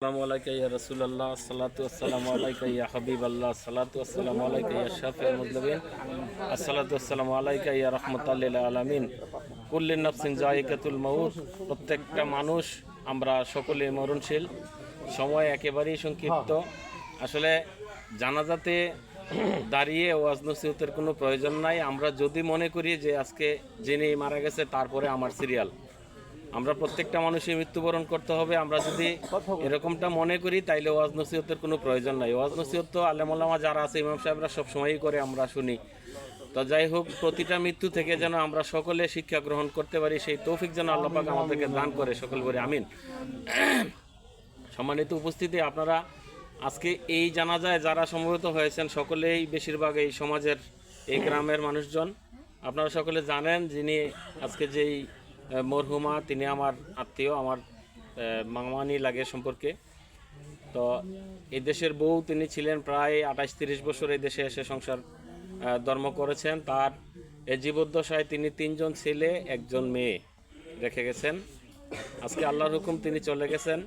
আসসালামু আলাইকা ইয়া রাসূলুল্লাহ, আসসালাতু ওয়াসসালামু আলাইকা ইয়া হাবিবাল্লাহ, আসসালাতু ওয়াসসালামু আলাইকা ইয়া শাফিউল মুযনিবিন, আসসালাতু ওয়াসসালামু আলাইকা ইয়া রাহমাতাল লিল আলামিন। কুল্লু নাফসিন যায়িকাতুল মাউত। প্রত্যেকটা মানুষ আমরা সকলেই মরণশীল। সময় একেবারেই সংক্ষিপ্ত। আসলে জানাজাতে দাঁড়িয়ে ওয়াজ নসিহতের কোনো প্রয়োজন নাই। আমরা যদি মনে করি যে আজকে যিনি মারা গেছে তারপরে আমার সিরিয়াল, আমরা প্রত্যেকটা মানুষই মৃত্যুবরণ করতে হবে, আমরা যদি এরকমটা মনে করি তাইলে ওয়াজ নসিহতের কোনো প্রয়োজন নাই। ওয়াজ নসিহত তো আলেম ওলামা যারা আছে, ইমাম সাহেবরা সবসময়ই করে, আমরা শুনি। তো যাই হোক, প্রতিটা মৃত্যু থেকে যেন আমরা সকলে শিক্ষা গ্রহণ করতে পারি, সেই তৌফিক যেন আল্লাহ পাক আমাদেরকে দান করে, সকল করে আমিন। সম্মানিত উপস্থিতি, আপনারা আজকে এই জানাজায় যারা সমবেত হয়েছেন সকলেই বেশিরভাগ এই সমাজের, এই গ্রামের মানুষজন। আপনারা সকলে জানেন যিনি আজকে যেই মরহুমা, তিনি আমার আত্মীয়, আমার মামানি লাগে সম্পর্কে। তো এই দেশের বউ তিনি ছিলেন প্রায় 28-30 বছর এই দেশে এসে সংসার ধর্ম করেছেন। তার এই জীবদ্দশায় তিনি 3 জন ছেলে 1 জন মেয়ে রেখে গেছেন। আজকে আল্লাহর হুকুম তিনি চলে গেছেন।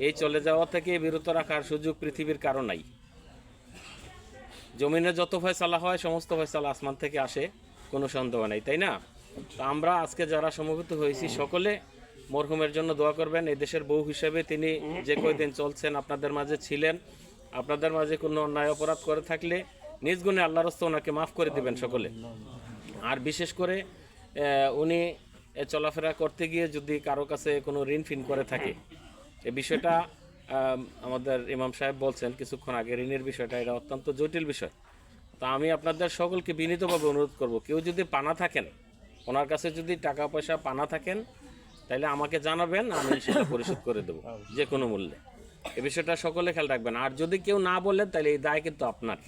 এই চলে যাওয়া থেকে বিরত রাখার সুযোগ পৃথিবীর কারো নাই। জমিনে যত ফয়সালা হয় সমস্ত ফয়সালা আসমান থেকে আসে, কোনো সন্দেহ নাই, তাই না? তো আমরা আজকে যারা সমবেত হয়েছি সকলে মরহুমের জন্য দোয়া করবেন। এই দেশের বউ হিসেবে তিনি যে কয়দিন চলছেন আপনাদের মাঝে ছিলেন। আপনাদের মাঝে কোনো অন্যায় অপরাধ করে থাকলে নিজ গুণে আল্লাহর রাস্তায় ওনাকে মাফ করে দিবেন সকলে। আর বিশেষ করে উনি চলাফেরা করতে গিয়ে যদি কারো কাছে কোনো ঋণ ফিন করে থাকে, এই বিষয়টা আমাদের ইমাম সাহেব বলছেন কিছুক্ষণ আগে, ঋণের বিষয়টা এটা অত্যন্ত জটিল বিষয়। তো আমি আপনাদের সকলকে বিনীতভাবে অনুরোধ করব, কেউ যদি পানা থাকেন, ওনার কাছে যদি টাকা পয়সা পানা থাকেন, তাহলে আমাকে জানাবেন, আমি সেটা পরিশোধ করে দেবো যে কোনো মূল্যে। এই বিষয়টা সকলে খেয়াল রাখবেন। আর যদি কেউ না বলেন তাহলে এই দায় কিন্তু আপনার।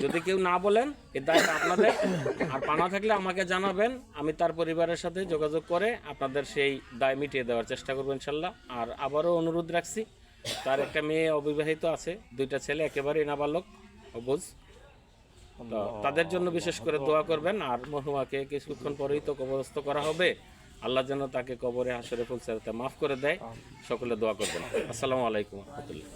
যদি কেউ না বলেন এই দায়টা আপনাদের। আর পানা থাকলে আমাকে জানাবেন, আমি তার পরিবারের সাথে যোগাযোগ করে আপনাদের সেই দায় মিটিয়ে দেওয়ার চেষ্টা করবো ইনশাল্লাহ। আর আবারও অনুরোধ রাখছি, তার একটা মেয়ে অবিবাহিত আছে, 2টা ছেলে একেবারেই নাবালক অবুঝ। তো তাদের জন্য বিশেষ করে দোয়া করবেন। আর মরহুমাকে কিছুক্ষণ পরেই তো কবরস্থ করা হবে, আল্লাহ যেন তাকে কবরে হাসরে ফুলসেরাতে মাফ করে দেয়, সকলে দোয়া করবেন। আসসালামু আলাইকুম ওয়া রাহমাতুল্লাহ।